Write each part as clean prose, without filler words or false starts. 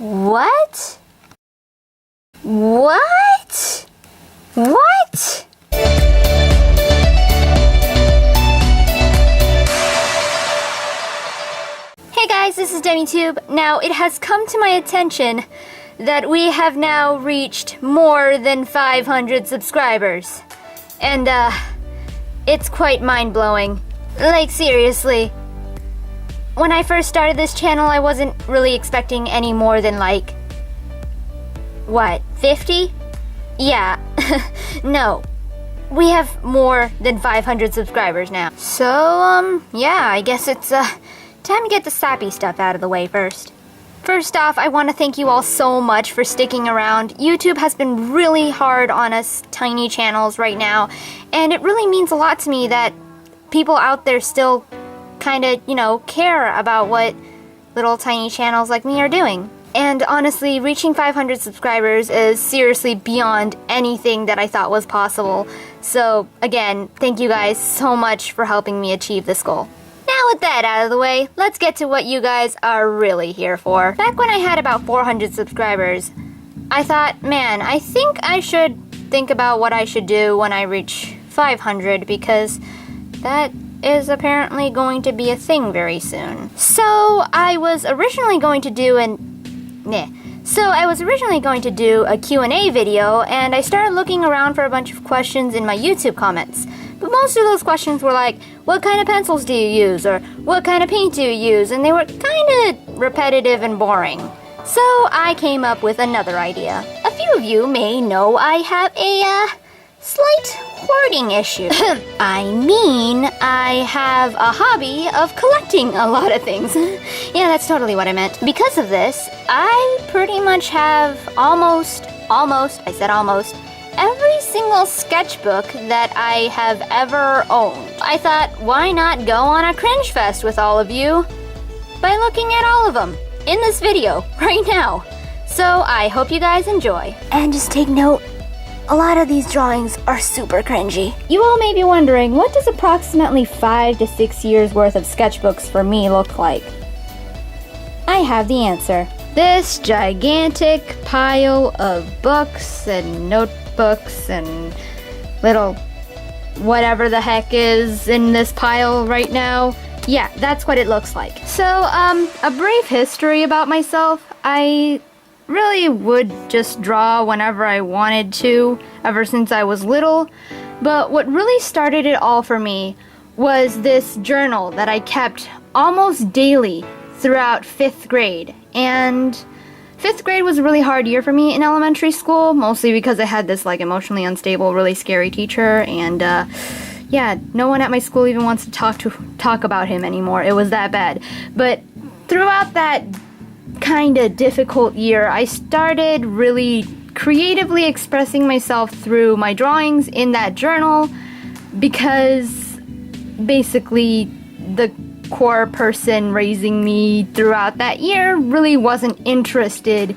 What? What? What? Hey guys, this is DemiTube. Now, it has come to my attention that we have now reached more than 500 subscribers. And, it's quite mind-blowing. Like, seriously. When I first started this channel, I wasn't really expecting any more than, like, what, 50? Yeah, no. We have more than 500 subscribers now. So, yeah, I guess it's, time to get the sappy stuff out of the way first. First off, I want to thank you all so much for sticking around. YouTube has been really hard on us tiny channels right now, and it really means a lot to me that people out there still kind of, you know, care about what little tiny channels like me are doing. And honestly, reaching 500 subscribers is seriously beyond anything that I thought was possible. So, again, thank you guys so much for helping me achieve this goal. Now with that out of the way, let's get to what you guys are really here for. Back when I had about 400 subscribers, I thought, man, I think I should think about what I should do when I reach 500, because that is apparently going to be a thing very soon. So I was originally going to do a Q&A video, and I started looking around for a bunch of questions in my YouTube comments. But most of those questions were like, what kind of pencils do you use? Or what kind of paint do you use? And they were kind of repetitive and boring. So I came up with another idea. A few of you may know I have a slight hoarding issue. I have a hobby of collecting a lot of things. Yeah, that's totally what I meant. Because of this, I pretty much have almost, every single sketchbook that I have ever owned. I thought, why not go on a cringe fest with all of you by looking at all of them in this video right now. So I hope you guys enjoy. And just take note, a lot of these drawings are super cringy. You all may be wondering, what does approximately 5 to 6 years worth of sketchbooks for me look like? I have the answer. This gigantic pile of books and notebooks and little whatever the heck is in this pile right now. Yeah, that's what it looks like. So, a brief history about myself. I really would just draw whenever I wanted to, ever since I was little. But what really started it all for me was this journal that I kept almost daily throughout 5th grade. And 5th grade was a really hard year for me in elementary school, mostly because I had this like emotionally unstable, really scary teacher, and yeah, no one at my school even wants to talk about him anymore. It was that bad. But throughout that kind of difficult year, I started really creatively expressing myself through my drawings in that journal, because basically the core person raising me throughout that year really wasn't interested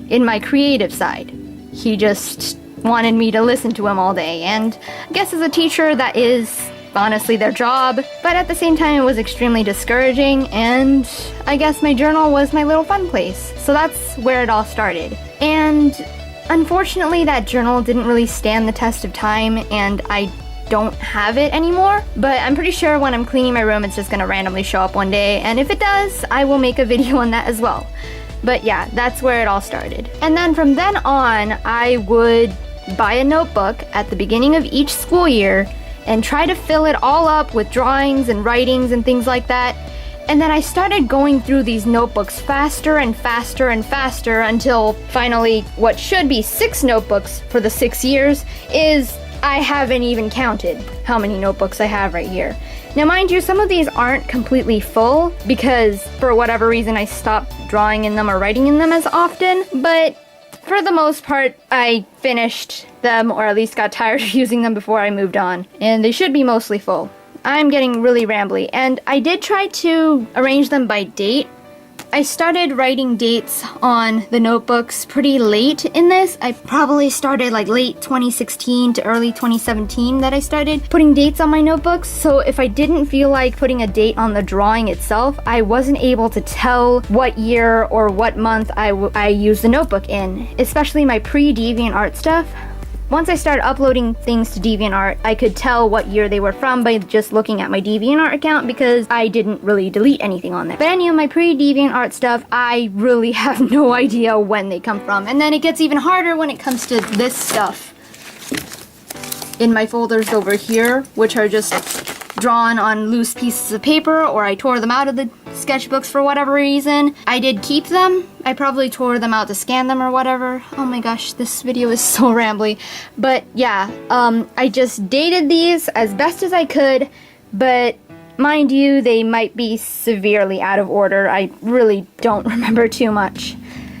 in my creative side. He just wanted me to listen to him all day, and I guess as a teacher that is honestly their job, but at the same time it was extremely discouraging, and I guess my journal was my little fun place. So that's where it all started. And unfortunately that journal didn't really stand the test of time, and I don't have it anymore, but I'm pretty sure when I'm cleaning my room it's just gonna randomly show up one day, and if it does, I will make a video on that as well. But yeah, that's where it all started. And then from then on, I would buy a notebook at the beginning of each school year and try to fill it all up with drawings and writings and things like that. And then I started going through these notebooks faster and faster and faster until finally what should be 6 notebooks for the 6 years is, I haven't even counted how many notebooks I have right here. Now mind you, some of these aren't completely full because for whatever reason I stopped drawing in them or writing in them as often, but for the most part I finished them, or at least got tired of using them before I moved on, and they should be mostly full. I'm getting really rambly, and I did try to arrange them by date. I started writing dates on the notebooks pretty late in this. I probably started like late 2016 to early 2017 that I started putting dates on my notebooks. So if I didn't feel like putting a date on the drawing itself, I wasn't able to tell what year or what month I used the notebook in, especially my pre-DeviantArt stuff. Once I started uploading things to DeviantArt, I could tell what year they were from by just looking at my DeviantArt account because I didn't really delete anything on there. But any of my pre-DeviantArt stuff, I really have no idea when they come from. And then it gets even harder when it comes to this stuff in my folders over here, which are just drawn on loose pieces of paper, or I tore them out of the sketchbooks for whatever reason. I did keep them. I probably tore them out to scan them or whatever. Oh my gosh, this video is so rambly. But yeah, I just dated these as best as I could, but mind you, they might be severely out of order. I really don't remember too much.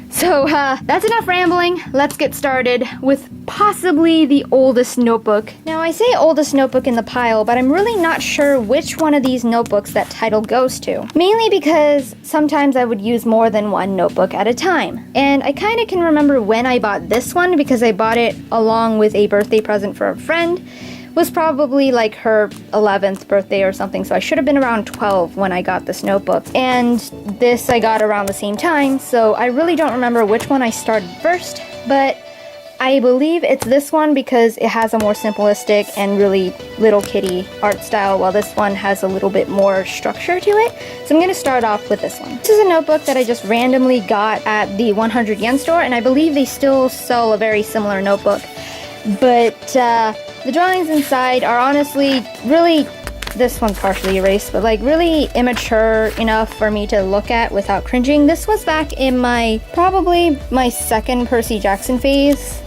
So that's enough rambling. Let's get started with possibly the oldest notebook. Now I say oldest notebook in the pile, but I'm really not sure which one of these notebooks that title goes to. Mainly because sometimes I would use more than one notebook at a time. And I kind of can remember when I bought this one because I bought it along with a birthday present for a friend. Was probably like her 11th birthday or something, so I should have been around 12 when I got this notebook. And this I got around the same time, so I really don't remember which one I started first, but I believe it's this one because it has a more simplistic and really little kitty art style, while this one has a little bit more structure to it. So I'm going to start off with this one. This is a notebook that I just randomly got at the 100 yen store, and I believe they still sell a very similar notebook. But the drawings inside are honestly really, this one's partially erased, but like really immature enough for me to look at without cringing. This was back in probably my second Percy Jackson phase.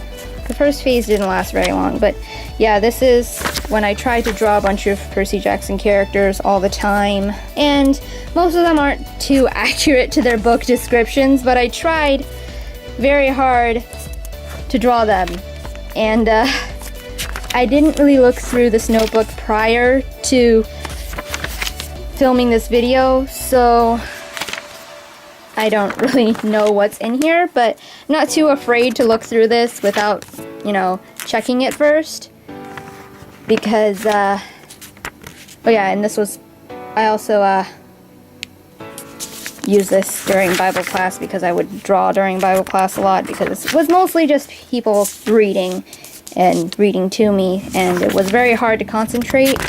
The first phase didn't last very long, but yeah, this is when I tried to draw a bunch of Percy Jackson characters all the time. And most of them aren't too accurate to their book descriptions, but I tried very hard to draw them. And I didn't really look through this notebook prior to filming this video, so I don't really know what's in here, but I'm not too afraid to look through this without, you know, checking it first. Because, oh yeah, and this was, I also used this during Bible class because I would draw during Bible class a lot because it was mostly just people reading and reading to me, and it was very hard to concentrate.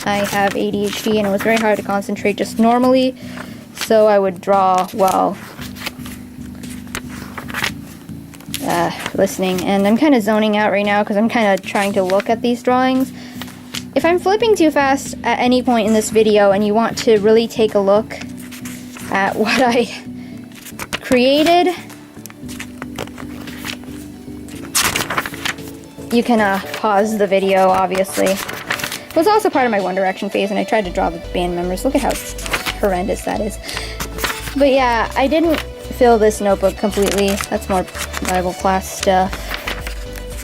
I have ADHD and it was very hard to concentrate just normally, so I would draw while listening. And I'm kind of zoning out right now because I'm kind of trying to look at these drawings. If I'm flipping too fast at any point in this video and you want to really take a look at what I created, you can pause the video, obviously. It was also part of my One Direction phase, and I tried to draw the band members. Look at how horrendous that is. But yeah, I didn't fill this notebook completely. That's more Bible class stuff.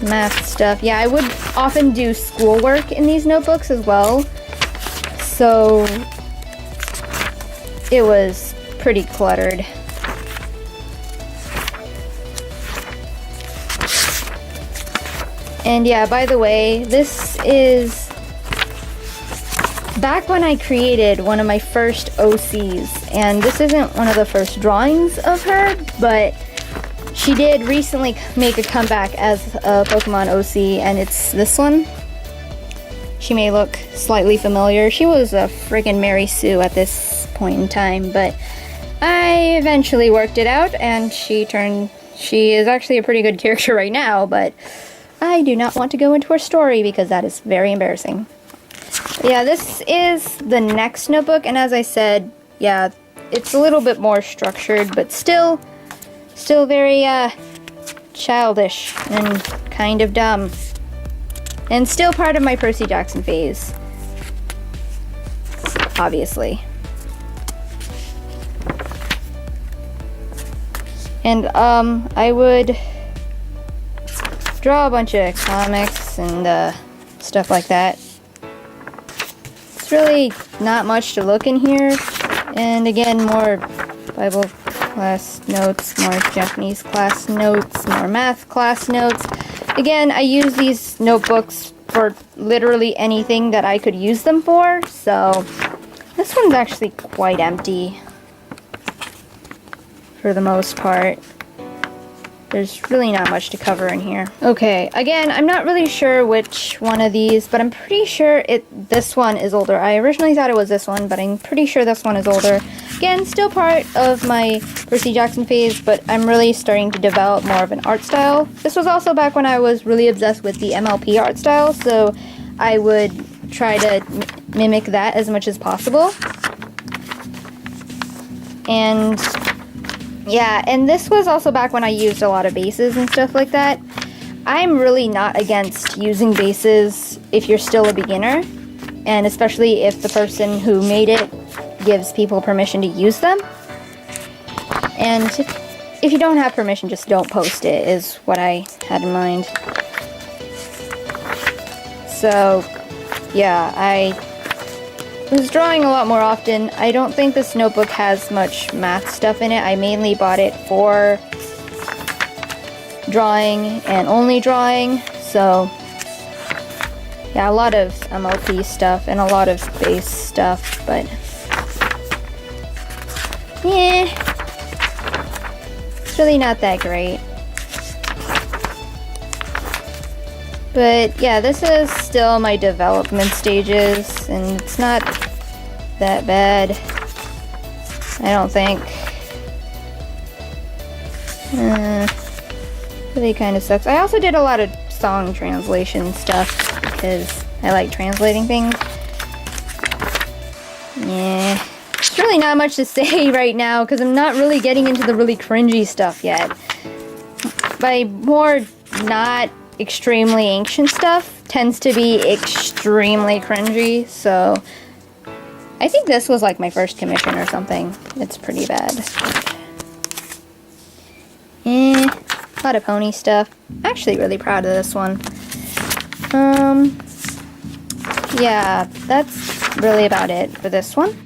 Math stuff. Yeah, I would often do schoolwork in these notebooks as well. So it was pretty cluttered. And yeah, by the way, this is back when I created one of my first OCs, and this isn't one of the first drawings of her, but she did recently make a comeback as a Pokemon OC, and it's this one. She may look slightly familiar. She was a friggin' Mary Sue at this point in time, but I eventually worked it out, and she is actually a pretty good character right now, but I do not want to go into her story because that is very embarrassing. Yeah, this is the next notebook, and as I said, yeah, it's a little bit more structured, but still very childish and kind of dumb. And still part of my Percy Jackson phase, obviously. And I would draw a bunch of comics and stuff like that. It's really not much to look in here, and again, more Bible class notes, more Japanese class notes, more math class notes. Again, I use these notebooks for literally anything that I could use them for, so this one's actually quite empty for the most part. There's really not much to cover in here. Okay, again, I'm not really sure which one of these, but I'm pretty sure this one is older. I originally thought it was this one, but I'm pretty sure this one is older. Again, still part of my Percy Jackson phase, but I'm really starting to develop more of an art style. This was also back when I was really obsessed with the MLP art style, so I would try to mimic that as much as possible. And yeah, and this was also back when I used a lot of bases and stuff like that. I'm really not against using bases if you're still a beginner, and especially if the person who made it gives people permission to use them. And if you don't have permission, just don't post it, is what I had in mind. So, yeah, I was drawing a lot more often. I don't think this notebook has much math stuff in it. I mainly bought it for drawing and only drawing, so yeah, a lot of MLP stuff and a lot of base stuff, but yeah, it's really not that great. But yeah, this is still my development stages, and it's not that bad, I don't think. Really kind of sucks. I also did a lot of song translation stuff because I like translating things. Yeah, there's really not much to say right now because I'm not really getting into the really cringy stuff yet. By more not extremely ancient stuff tends to be extremely cringy, so I think this was like my first commission or something. It's pretty bad. A lot of pony stuff. I'm actually really proud of this one. Yeah, that's really about it for this one.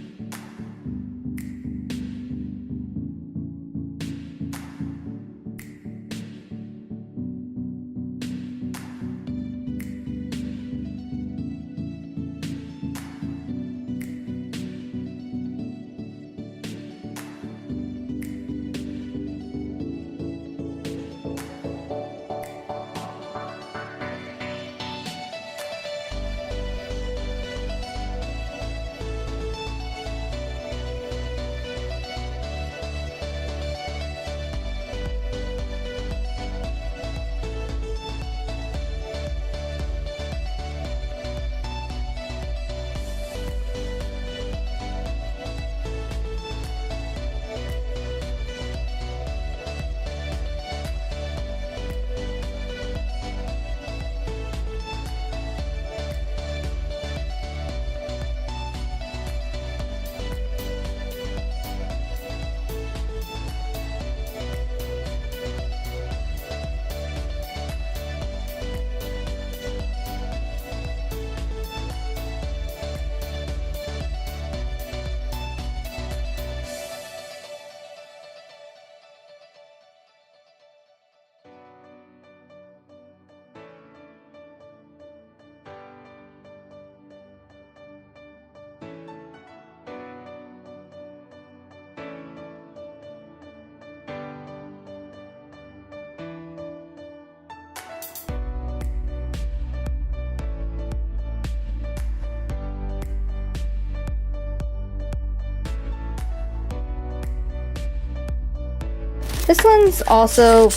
This one's also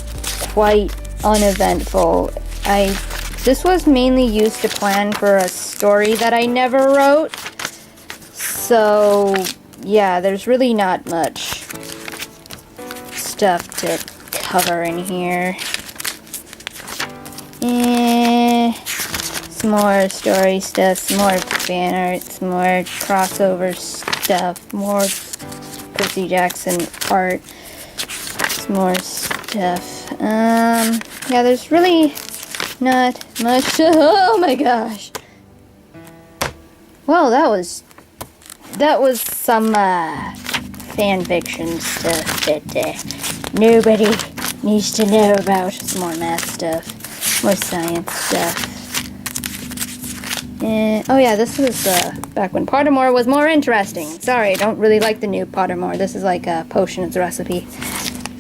quite uneventful. This was mainly used to plan for a story that I never wrote. So, yeah, there's really not much stuff to cover in here. Some more story stuff, some more fan art, some more crossover stuff, more Percy Jackson art. More stuff. Yeah, there's really not much. Oh my gosh. Well, that was some fan fiction stuff that nobody needs to know about. Some more math stuff, more science stuff. Oh yeah, this was back when Pottermore was more interesting. Sorry, I don't really like the new Pottermore. This is like a potions recipe.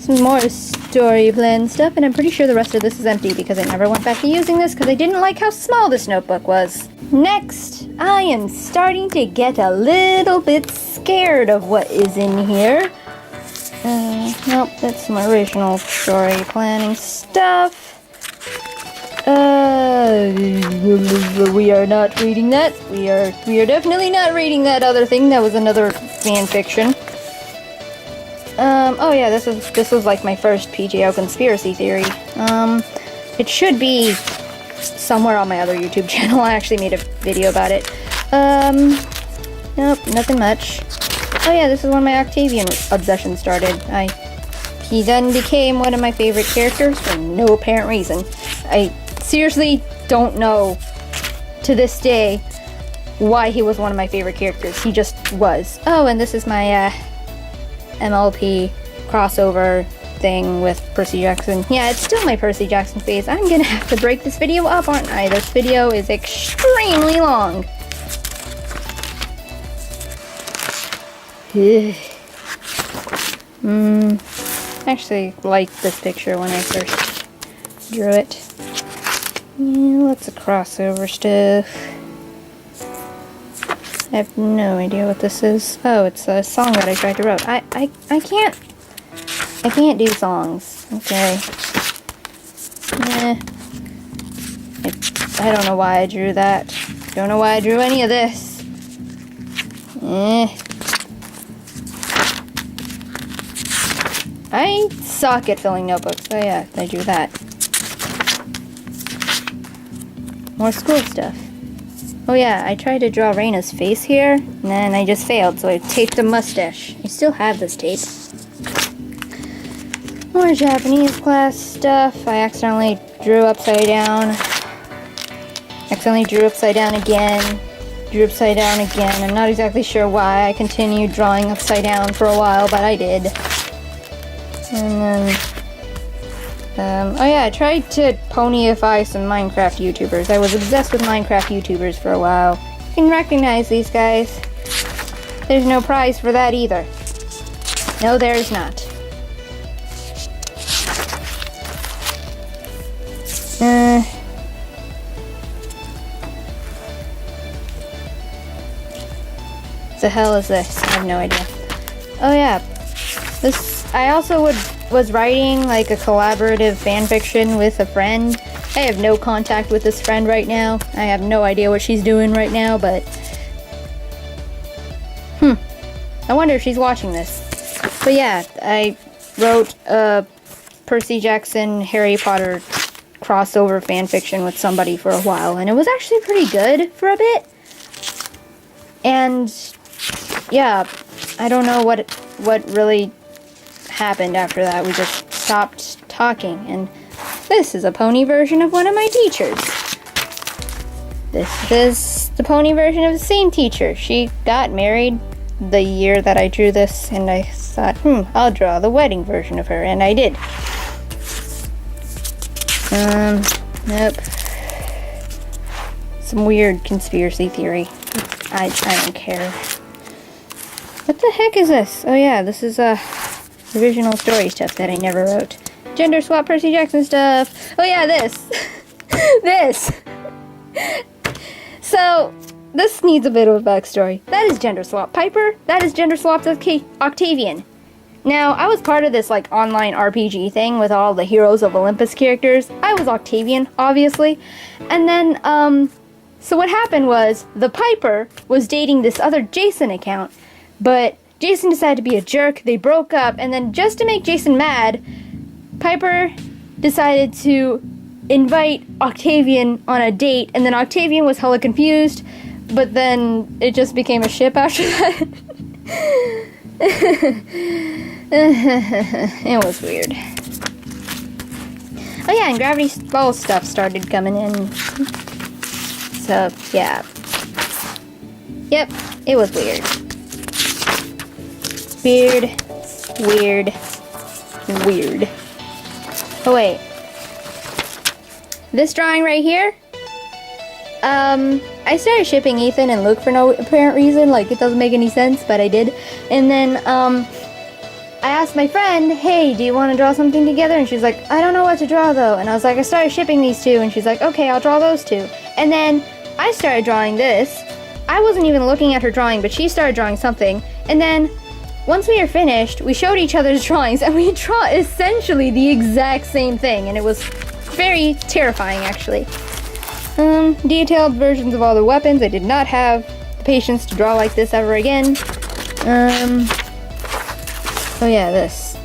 Some more story plan stuff, and I'm pretty sure the rest of this is empty because I never went back to using this because I didn't like how small this notebook was. Next, I am starting to get a little bit scared of what is in here. Nope, that's some original story planning stuff. We are not reading that. We are definitely not reading that other thing. That was another fan fiction. Oh yeah, this was like my first PGO conspiracy theory. It should be somewhere on my other YouTube channel. I actually made a video about it. Nope, nothing much. Oh yeah, this is when my Octavian obsession started. He then became one of my favorite characters for no apparent reason. I seriously don't know to this day why he was one of my favorite characters. He just was. Oh, and this is my MLP crossover thing with Percy Jackson. Yeah, it's still my Percy Jackson phase. I'm gonna have to break this video up, aren't I? This video is extremely long. Actually liked this picture when I first drew it. Yeah, lots of crossover stuff. I have no idea what this is. Oh, it's a song that I tried to write. I can't do songs. Okay. I don't know why I drew that. Don't know why I drew any of this. I suck at filling notebooks. Oh yeah, I drew that. More school stuff. Oh yeah, I tried to draw Reina's face here, and then I just failed, so I taped a mustache. I still have this tape. More Japanese class stuff. I accidentally drew upside down. Accidentally drew upside down again. Drew upside down again. I'm not exactly sure why I continued drawing upside down for a while, but I did. And then, oh yeah, I tried to ponyify some Minecraft YouTubers. I was obsessed with Minecraft YouTubers for a while. You can recognize these guys. There's no prize for that either. No, there's not. The hell is this? I have no idea. Oh yeah, I also was writing like a collaborative fanfiction with a friend. I have no contact with this friend right now. I have no idea what she's doing right now, but I wonder if she's watching this. But yeah, I wrote a Percy Jackson Harry Potter crossover fanfiction with somebody for a while, and it was actually pretty good for a bit. And yeah, I don't know what really happened after that. We just stopped talking, and this is a pony version of one of my teachers. This is the pony version of the same teacher. She got married the year that I drew this, and I thought, I'll draw the wedding version of her, and I did. Nope. Some weird conspiracy theory. I don't care. What the heck is this? Oh yeah, this is original story stuff that I never wrote. Gender swap Percy Jackson stuff. Oh yeah, this. This. So, this needs a bit of a backstory. That is gender swap Piper. That is gender swapped Octavian. Now, I was part of this like online RPG thing with all the Heroes of Olympus characters. I was Octavian, obviously. And then, so what happened was, the Piper was dating this other Jason account, but Jason decided to be a jerk, they broke up, and then just to make Jason mad, Piper decided to invite Octavian on a date, and then Octavian was hella confused, but then it just became a ship after that. It was weird. Oh yeah, and Gravity Falls stuff started coming in. So, yeah. Yep, it was weird. Weird. Weird. Weird. Oh wait. This drawing right here? I started shipping Ethan and Luke for no apparent reason, like it doesn't make any sense, but I did. And then, I asked my friend, hey, do you want to draw something together? And she's like, I don't know what to draw though. And I was like, I started shipping these two, and she's like, okay, I'll draw those two. And then I started drawing this. I wasn't even looking at her drawing, but she started drawing something. And then, once we were finished, we showed each other's drawings, and we draw essentially the exact same thing, and it was very terrifying, actually. Detailed versions of all the weapons. I did not have the patience to draw like this ever again. Oh yeah, this.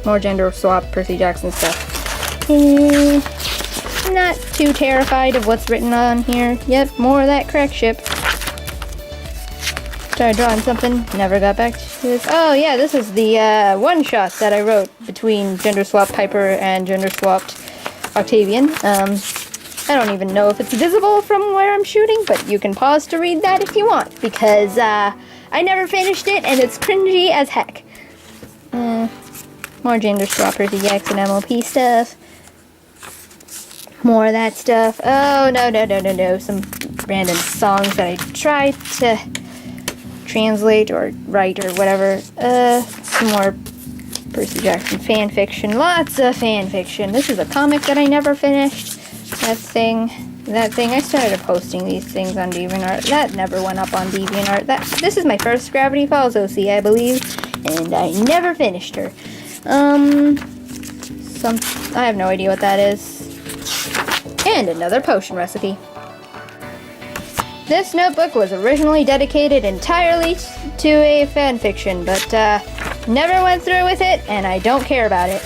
More gender swap Percy Jackson stuff. Not too terrified of what's written on here. Yep, more of that crack ship. Started drawing something, never got back to this. Oh yeah, this is the one-shot that I wrote between gender swapped Piper and gender swapped Octavian. I don't even know if it's visible from where I'm shooting, but you can pause to read that if you want, because I never finished it and it's cringy as heck. More gender swappers, EX and MLP stuff. More of that stuff. Oh, no. Some random songs that I tried to translate or write or whatever. Some more Percy Jackson fan fiction. Lots of fan fiction. This is a comic that I never finished. That thing. I started posting these things on DeviantArt. That never went up on DeviantArt. This is my first Gravity Falls OC, I believe, and I never finished her. I have no idea what that is. And another potion recipe. This notebook was originally dedicated entirely to a fanfiction, but never went through with it, and I don't care about it.